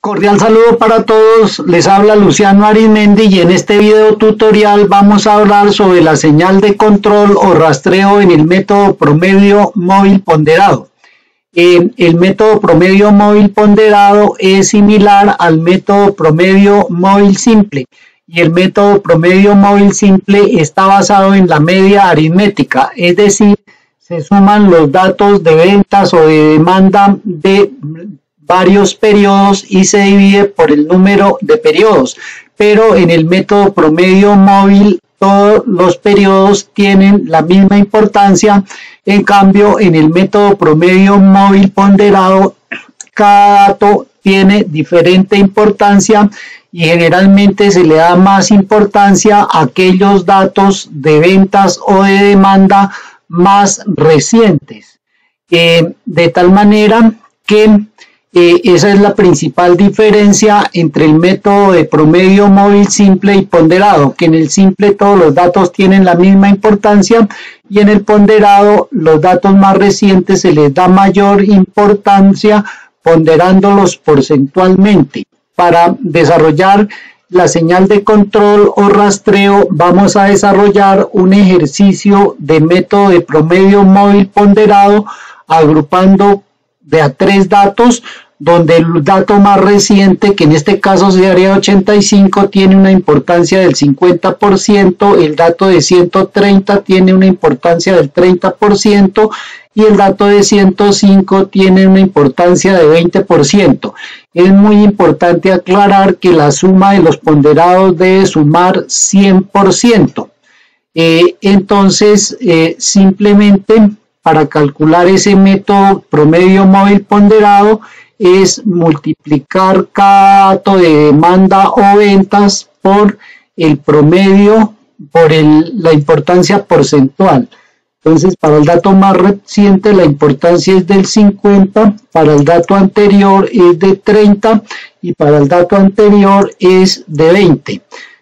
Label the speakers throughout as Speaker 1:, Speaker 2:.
Speaker 1: Cordial saludo para todos, les habla Luciano Arizmendi y en este video tutorial vamos a hablar sobre la señal de control o rastreo en el método promedio móvil ponderado. El método promedio móvil ponderado es similar al método promedio móvil simple y el método promedio móvil simple está basado en la media aritmética, es decir, se suman los datos de ventas o de demanda de varios periodos y se divide por el número de periodos, pero en el método promedio móvil todos los periodos tienen la misma importancia. En cambio, en el método promedio móvil ponderado cada dato tiene diferente importancia y generalmente se le da más importancia a aquellos datos de ventas o de demanda más recientes, de tal manera que esa es la principal diferencia entre el método de promedio móvil simple y ponderado, que en el simple todos los datos tienen la misma importancia y en el ponderado los datos más recientes se les da mayor importancia ponderándolos porcentualmente. Para desarrollar la señal de control o rastreo vamos a desarrollar un ejercicio de método de promedio móvil ponderado agrupando de a 3 datos, donde el dato más reciente, que en este caso sería 85, tiene una importancia del 50%, el dato de 130 tiene una importancia del 30% y el dato de 105 tiene una importancia de 20%. Es muy importante aclarar que la suma de los ponderados debe sumar 100%. Entonces, simplemente para calcular ese método promedio móvil ponderado es multiplicar cada dato de demanda o ventas por el promedio, por la importancia porcentual. Entonces, para el dato más reciente la importancia es del 50, para el dato anterior es de 30 y para el dato anterior es de 20.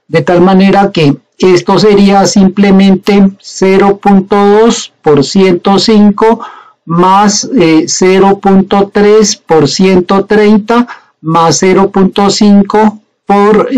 Speaker 1: De tal manera que esto sería simplemente 0.2 por 105 más 0.3 por 130 más 0.5 por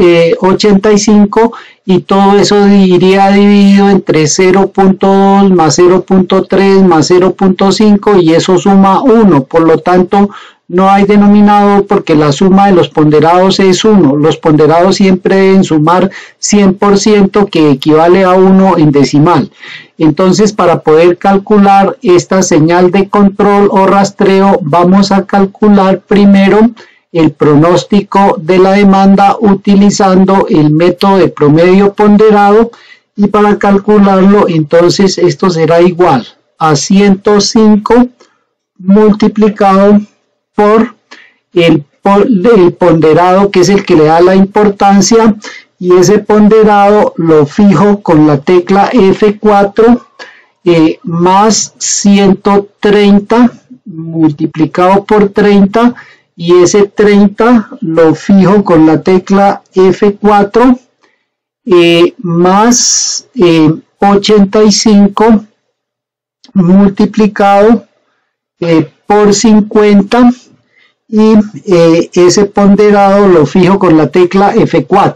Speaker 1: 85 y todo eso iría dividido entre 0.2 más 0.3 más 0.5 y eso suma 1. Por lo tanto, no hay denominador porque la suma de los ponderados es 1. Los ponderados siempre deben sumar 100%, que equivale a 1 en decimal. Entonces, para poder calcular esta señal de control o rastreo, vamos a calcular primero el pronóstico de la demanda utilizando el método de promedio ponderado y para calcularlo, entonces, esto será igual a 105 multiplicado por el ponderado, que es el que le da la importancia, y ese ponderado lo fijo con la tecla F4 más 130 multiplicado por 30 y ese 30 lo fijo con la tecla F4 más 85 multiplicado por 50 y ese ponderado lo fijo con la tecla F4.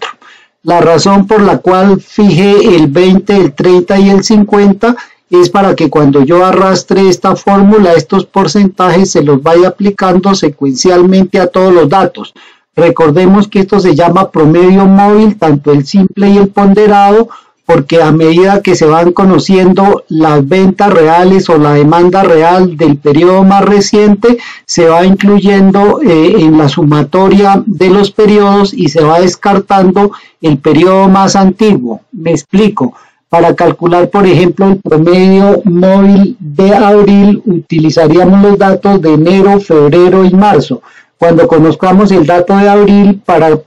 Speaker 1: La razón por la cual fijé el 20, el 30 y el 50 es para que cuando yo arrastre esta fórmula, estos porcentajes se los vaya aplicando secuencialmente a todos los datos. Recordemos que esto se llama promedio móvil, tanto el simple y el ponderado, porque a medida que se van conociendo las ventas reales o la demanda real del periodo más reciente, se va incluyendo en la sumatoria de los periodos y se va descartando el periodo más antiguo. Me explico. Para calcular, por ejemplo, el promedio móvil de abril, utilizaríamos los datos de enero, febrero y marzo. Cuando conozcamos el dato de abril, para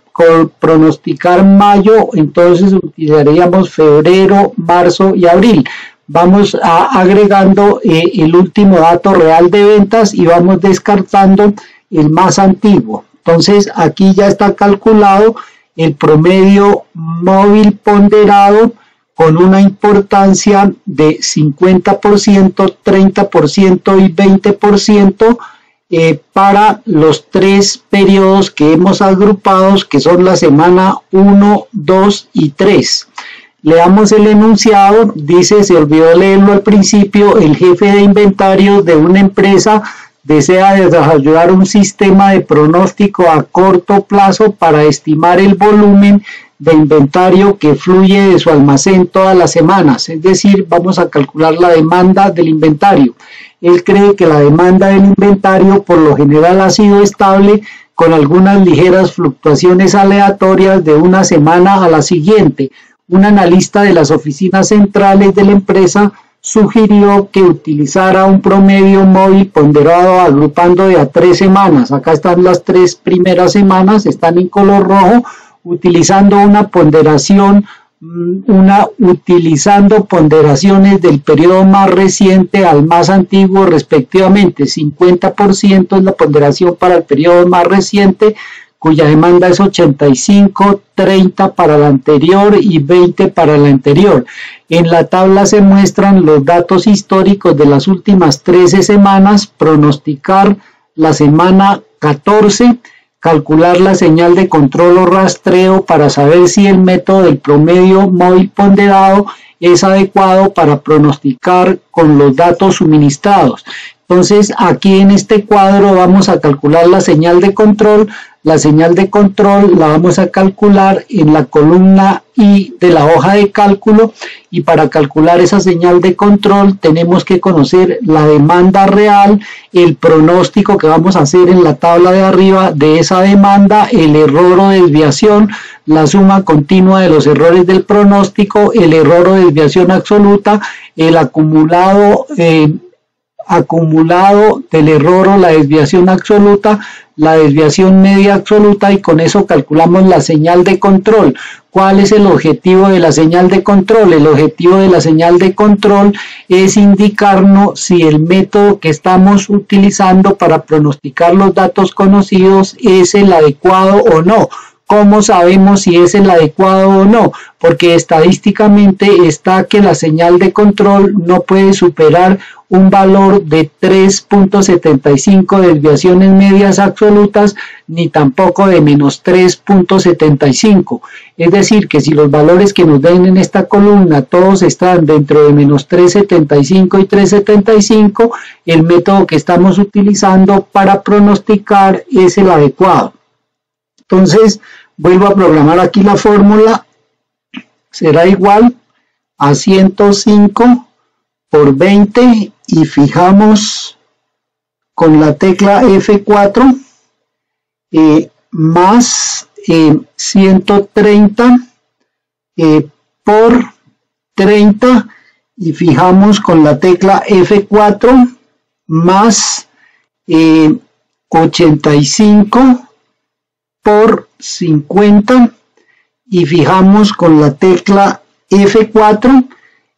Speaker 1: pronosticar mayo, entonces utilizaríamos febrero, marzo y abril. Vamos agregando el último dato real de ventas y vamos descartando el más antiguo. Entonces aquí ya está calculado el promedio móvil ponderado con una importancia de 50%, 30% y 20%, para los 3 periodos que hemos agrupado, que son la semana 1, 2 y 3. Leamos el enunciado. Dice, se olvidó leerlo al principio: el jefe de inventario de una empresa desea desarrollar un sistema de pronóstico a corto plazo para estimar el volumen de inventario que fluye de su almacén todas las semanas. Es decir, vamos a calcular la demanda del inventario. Él cree que la demanda del inventario por lo general ha sido estable, con algunas ligeras fluctuaciones aleatorias de una semana a la siguiente. Un analista de las oficinas centrales de la empresa sugirió que utilizara un promedio móvil ponderado agrupando de a 3 semanas. Acá están las 3 primeras semanas, están en color rojo, utilizando una ponderación, utilizando ponderaciones del periodo más reciente al más antiguo respectivamente. 50% es la ponderación para el periodo más reciente, cuya demanda es 85, 30 para la anterior y 20 para la anterior. En la tabla se muestran los datos históricos de las últimas 13 semanas, pronosticar la semana 14, calcular la señal de control o rastreo para saber si el método del promedio móvil ponderado es adecuado para pronosticar con los datos suministrados. Entonces, aquí en este cuadro vamos a calcular la señal de control. La señal de control la vamos a calcular en la columna I de la hoja de cálculo, y para calcular esa señal de control tenemos que conocer la demanda real, el pronóstico que vamos a hacer en la tabla de arriba de esa demanda, el error o desviación, la suma continua de los errores del pronóstico, el error o desviación absoluta, el acumulado del error o la desviación absoluta, la desviación media absoluta, y con eso calculamos la señal de control. ¿Cuál es el objetivo de la señal de control? El objetivo de la señal de control es indicarnos si el método que estamos utilizando para pronosticar los datos conocidos es el adecuado o no. ¿Cómo sabemos si es el adecuado o no? Porque estadísticamente está que la señal de control no puede superar un valor de 3.75 desviaciones medias absolutas, ni tampoco de menos 3.75. Es decir, que si los valores que nos den en esta columna todos están dentro de menos 3.75 y 3.75, el método que estamos utilizando para pronosticar es el adecuado. Entonces, vuelvo a programar aquí la fórmula. Será igual a 105 por 20, y fijamos con la tecla F4 más 130 por 30, y fijamos con la tecla F4 más 85 por 50, y fijamos con la tecla F4.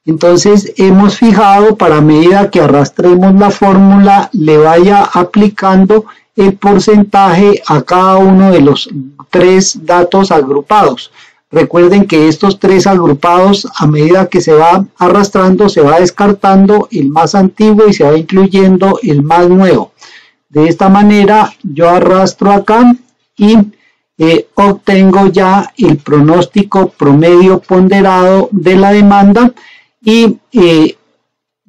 Speaker 1: Entonces hemos fijado, para medida que arrastremos la fórmula, le vaya aplicando el porcentaje a cada uno de los 3 datos agrupados. Recuerden que estos 3 agrupados, a medida que se va arrastrando, se va descartando el más antiguo y se va incluyendo el más nuevo. De esta manera yo arrastro acá y obtengo ya el pronóstico promedio ponderado de la demanda, y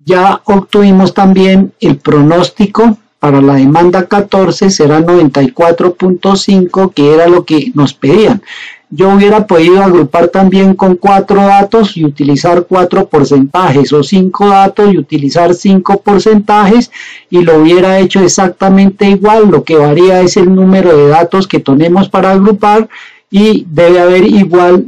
Speaker 1: ya obtuvimos también el pronóstico para la demanda 14, será 94.5, que era lo que nos pedían. Yo hubiera podido agrupar también con 4 datos y utilizar 4 porcentajes, o 5 datos y utilizar 5 porcentajes, y lo hubiera hecho exactamente igual. Lo que varía es el número de datos que tenemos para agrupar, y debe haber igual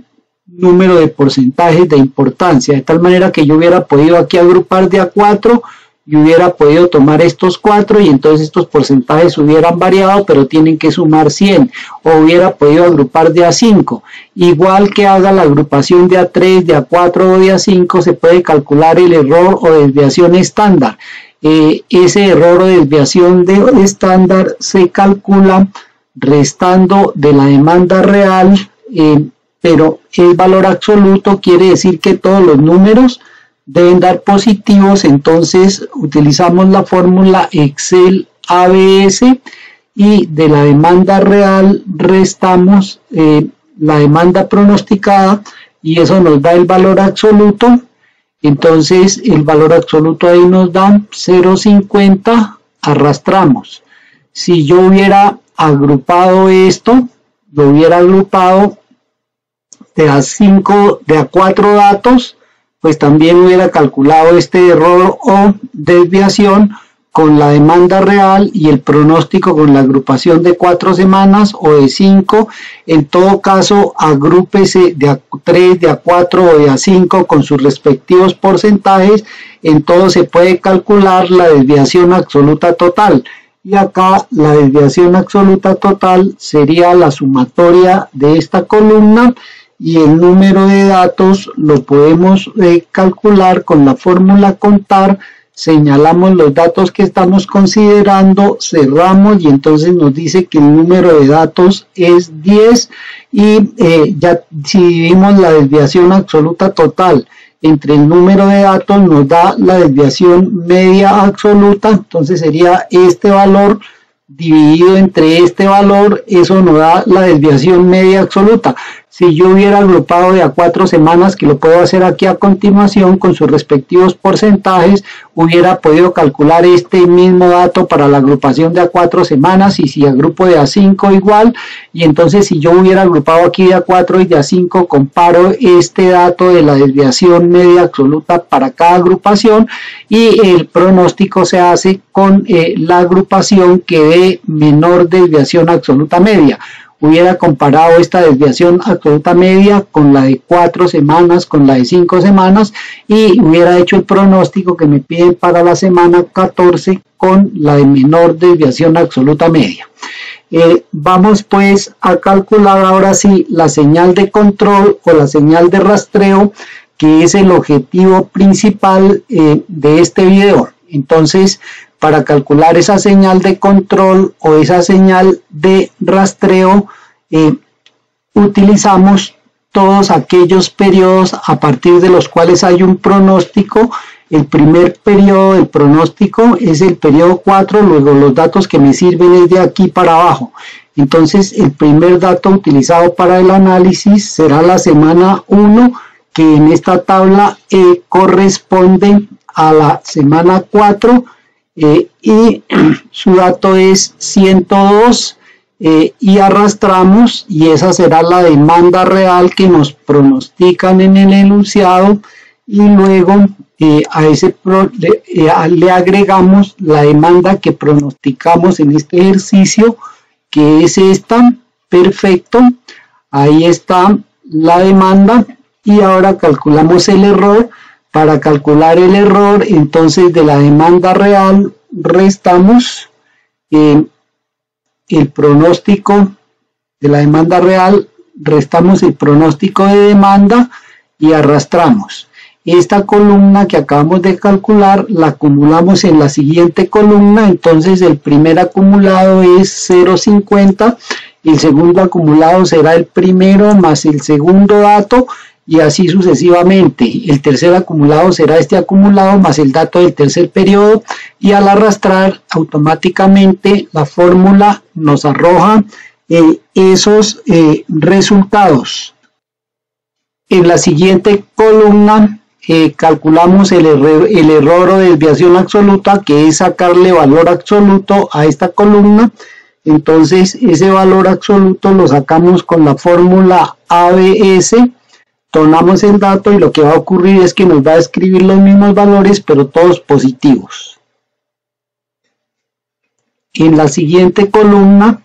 Speaker 1: número de porcentajes de importancia, de tal manera que yo hubiera podido aquí agrupar de a 4 y hubiera podido tomar estos 4, y entonces estos porcentajes hubieran variado, pero tienen que sumar 100, o hubiera podido agrupar de a 5. Igual que haga la agrupación de a 3, de a 4 o de a 5, se puede calcular el error o desviación estándar. Ese error o desviación de estándar se calcula restando de la demanda real, pero el valor absoluto quiere decir que todos los números deben dar positivos. Entonces utilizamos la fórmula Excel ABS, y de la demanda real restamos la demanda pronosticada y eso nos da el valor absoluto. Entonces el valor absoluto ahí nos da 0,50, arrastramos. Si yo hubiera agrupado esto, lo hubiera agrupado de a 4 datos, pues también hubiera calculado este error o desviación con la demanda real y el pronóstico con la agrupación de 4 semanas o de 5. En todo caso, agrúpese de a 3, de a 4 o de a 5 con sus respectivos porcentajes. En todo se puede calcular la desviación absoluta total. Y acá la desviación absoluta total sería la sumatoria de esta columna y el número de datos lo podemos calcular con la fórmula contar. Señalamos los datos que estamos considerando, cerramos y entonces nos dice que el número de datos es 10 y ya si dividimos la desviación absoluta total entre el número de datos nos da la desviación media absoluta, entonces sería este valor dividido entre este valor, eso nos da la desviación media absoluta. Si yo hubiera agrupado de a 4 semanas, que lo puedo hacer aquí a continuación con sus respectivos porcentajes, hubiera podido calcular este mismo dato para la agrupación de a 4 semanas y si agrupo de a 5 igual, y entonces si yo hubiera agrupado aquí de a 4 y de a 5, comparo este dato de la desviación media absoluta para cada agrupación y el pronóstico se hace con la agrupación que dé menor desviación absoluta media. Hubiera comparado esta desviación absoluta media con la de 4 semanas, con la de 5 semanas y hubiera hecho el pronóstico que me piden para la semana 14 con la de menor desviación absoluta media. Vamos pues a calcular ahora sí la señal de control o la señal de rastreo, que es el objetivo principal de este video. Entonces, para calcular esa señal de control o esa señal de rastreo, utilizamos todos aquellos periodos a partir de los cuales hay un pronóstico. El primer periodo del pronóstico es el periodo 4, luego los datos que me sirven es de aquí para abajo. Entonces, el primer dato utilizado para el análisis será la semana 1, que en esta tabla corresponde a la semana 4. Y su dato es 102 y arrastramos y esa será la demanda real que nos pronostican en el enunciado y luego a ese le agregamos la demanda que pronosticamos en este ejercicio, que es esta. Perfecto, ahí está la demanda y ahora calculamos el error. Para calcular el error, entonces de la demanda real restamos el pronóstico de la demanda real, restamos el pronóstico de demanda y arrastramos. Esta columna que acabamos de calcular la acumulamos en la siguiente columna, entonces el primer acumulado es 0,50, el segundo acumulado será el primero más el segundo dato, y así sucesivamente. El tercer acumulado será este acumulado más el dato del tercer periodo y al arrastrar automáticamente la fórmula nos arroja esos resultados. En la siguiente columna calculamos el error o desviación absoluta, que es sacarle valor absoluto a esta columna. Entonces ese valor absoluto lo sacamos con la fórmula ABS. Tomamos el dato y lo que va a ocurrir es que nos va a escribir los mismos valores, pero todos positivos. En la siguiente columna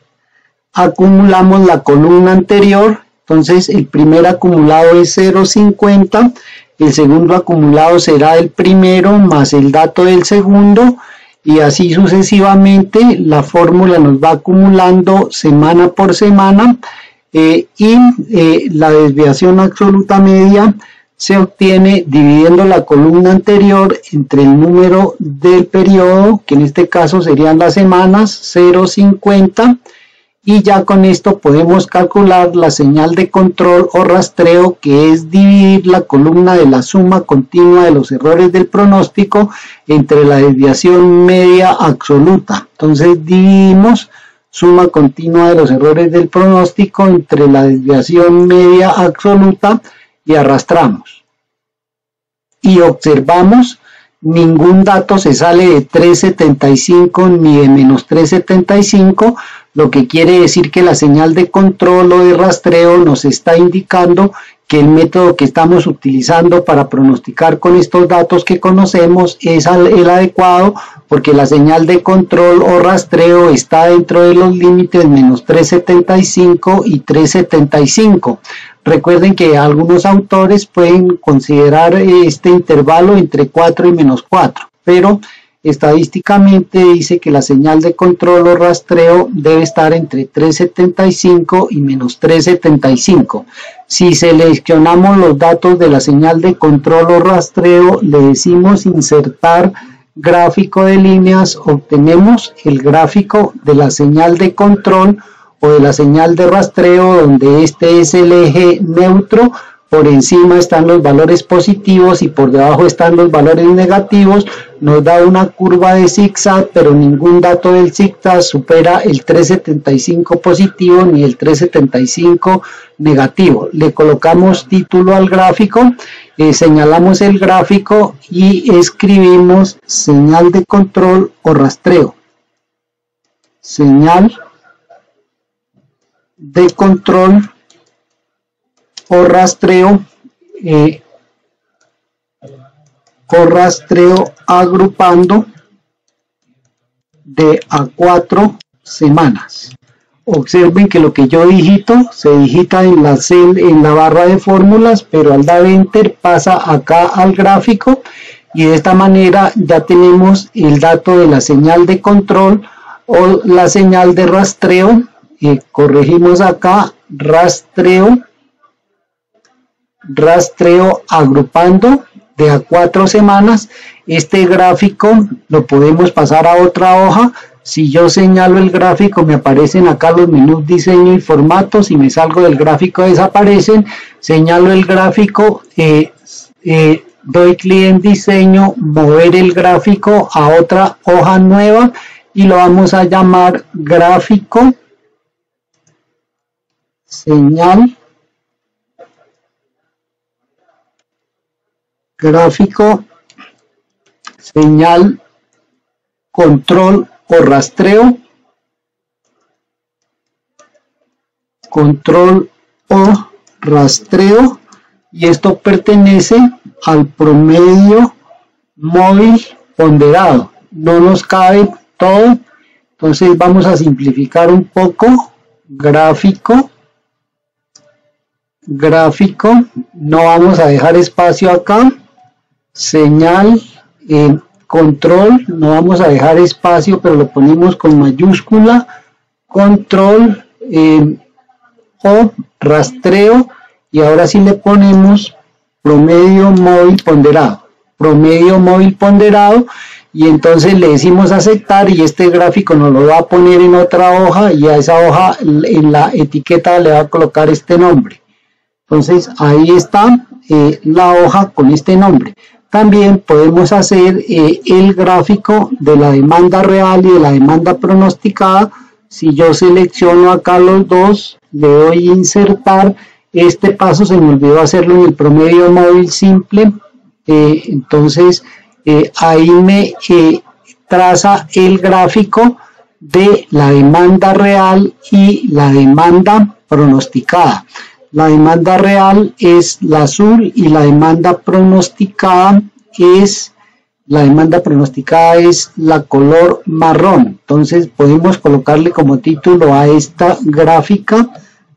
Speaker 1: acumulamos la columna anterior, entonces el primer acumulado es 0,50, el segundo acumulado será el primero más el dato del segundo, y así sucesivamente la fórmula nos va acumulando semana por semana. La desviación absoluta media se obtiene dividiendo la columna anterior entre el número del periodo, que en este caso serían las semanas, 0,50, y ya con esto podemos calcular la señal de control o rastreo, que es dividir la columna de la suma continua de los errores del pronóstico entre la desviación media absoluta. Entonces dividimos suma continua de los errores del pronóstico entre la desviación media absoluta y arrastramos. Y observamos, ningún dato se sale de 375 ni de menos 375, lo que quiere decir que la señal de control o de rastreo nos está indicando que el método que estamos utilizando para pronosticar con estos datos que conocemos es el adecuado, porque la señal de control o rastreo está dentro de los límites menos 375 y 375. Recuerden que algunos autores pueden considerar este intervalo entre 4 y menos 4, pero estadísticamente dice que la señal de control o rastreo debe estar entre 375 y menos 375. Si seleccionamos los datos de la señal de control o rastreo, le decimos insertar gráfico de líneas, obtenemos el gráfico de la señal de control o de la señal de rastreo, donde este es el eje neutro. Por encima están los valores positivos y por debajo están los valores negativos. Nos da una curva de zigzag, pero ningún dato del zigzag supera el 375 positivo ni el 375 negativo. Le colocamos título al gráfico, señalamos el gráfico y escribimos señal de control o rastreo. Señal de control o rastreo agrupando de a 4 semanas. Observen que lo que yo digito se digita en la barra de fórmulas, pero al dar enter pasa acá al gráfico y de esta manera ya tenemos el dato de la señal de control o la señal de rastreo. Corregimos acá, rastreo agrupando de a 4 semanas. Este gráfico lo podemos pasar a otra hoja. Si yo señalo el gráfico, me aparecen acá los menús diseño y formato. Si me salgo del gráfico, desaparecen. Señalo el gráfico, doy clic en diseño, mover el gráfico a otra hoja nueva y lo vamos a llamar gráfico señal control o rastreo, y esto pertenece al promedio móvil ponderado. No nos cabe todo, entonces vamos a simplificar un poco. Gráfico, no vamos a dejar espacio acá. Señal control, no vamos a dejar espacio, pero lo ponemos con mayúscula. Control o rastreo, y ahora sí le ponemos promedio móvil ponderado, y entonces le decimos aceptar y este gráfico nos lo va a poner en otra hoja y a esa hoja en la etiqueta le va a colocar este nombre. Entonces ahí está la hoja con este nombre. También podemos hacer el gráfico de la demanda real y de la demanda pronosticada. Si yo selecciono acá los dos, le doy insertar. Este paso se me olvidó hacerlo en el promedio móvil simple. Entonces ahí me traza el gráfico de la demanda real y la demanda pronosticada. La demanda real es la azul y la demanda pronosticada es la color marrón. Entonces podemos colocarle como título a esta gráfica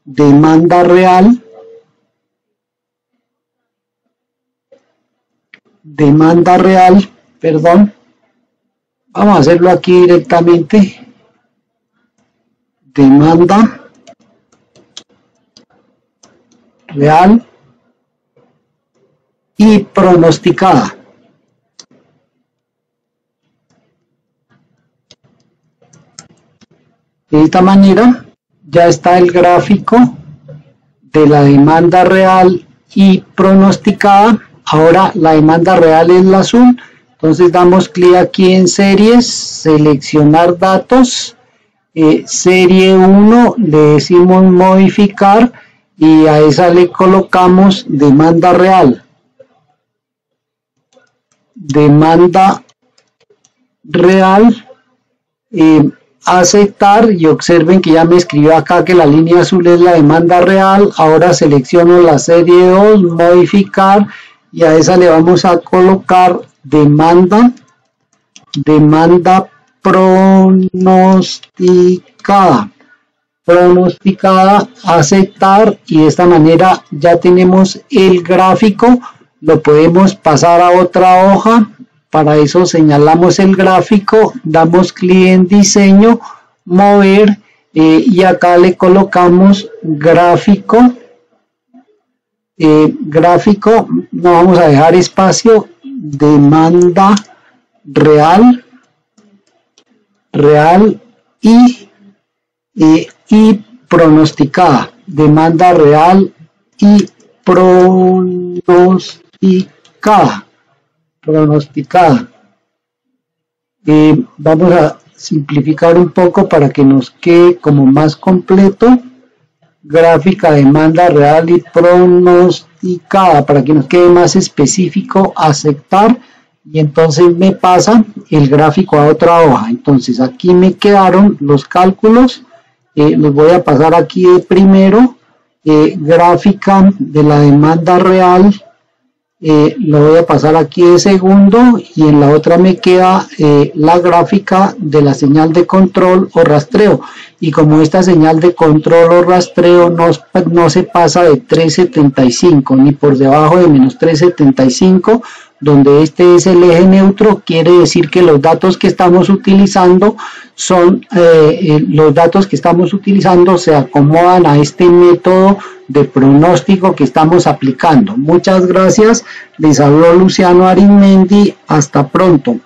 Speaker 1: demanda real, vamos a hacerlo aquí directamente, demanda real y pronosticada. De esta manera ya está el gráfico de la demanda real y pronosticada. Ahora la demanda real es la azul, entonces damos clic aquí en series, seleccionar datos, serie 1, le decimos modificar y a esa le colocamos demanda real. Demanda real, aceptar, y observen que ya me escribió acá que la línea azul es la demanda real. Ahora selecciono la serie 2, modificar, y a esa le vamos a colocar demanda pronosticada, aceptar, y de esta manera ya tenemos el gráfico. Lo podemos pasar a otra hoja. Para eso señalamos el gráfico, damos clic en diseño, mover, y acá le colocamos gráfico. Gráfico, no vamos a dejar espacio, demanda real y pronosticada, demanda real y pronosticada. Vamos a simplificar un poco para que nos quede como más completo. Gráfica, demanda real y pronosticada, para que nos quede más específico, aceptar, y entonces me pasa el gráfico a otra hoja. Entonces aquí me quedaron los cálculos, los voy a pasar aquí de primero, gráfica de la demanda real, lo voy a pasar aquí de segundo, y en la otra me queda la gráfica de la señal de control o rastreo, y como esta señal de control o rastreo no se pasa de 375 ni por debajo de menos 375, donde este es el eje neutro, quiere decir que los datos que estamos utilizando se acomodan a este método de pronóstico que estamos aplicando. Muchas gracias, les habló Luciano Arizmendi, hasta pronto.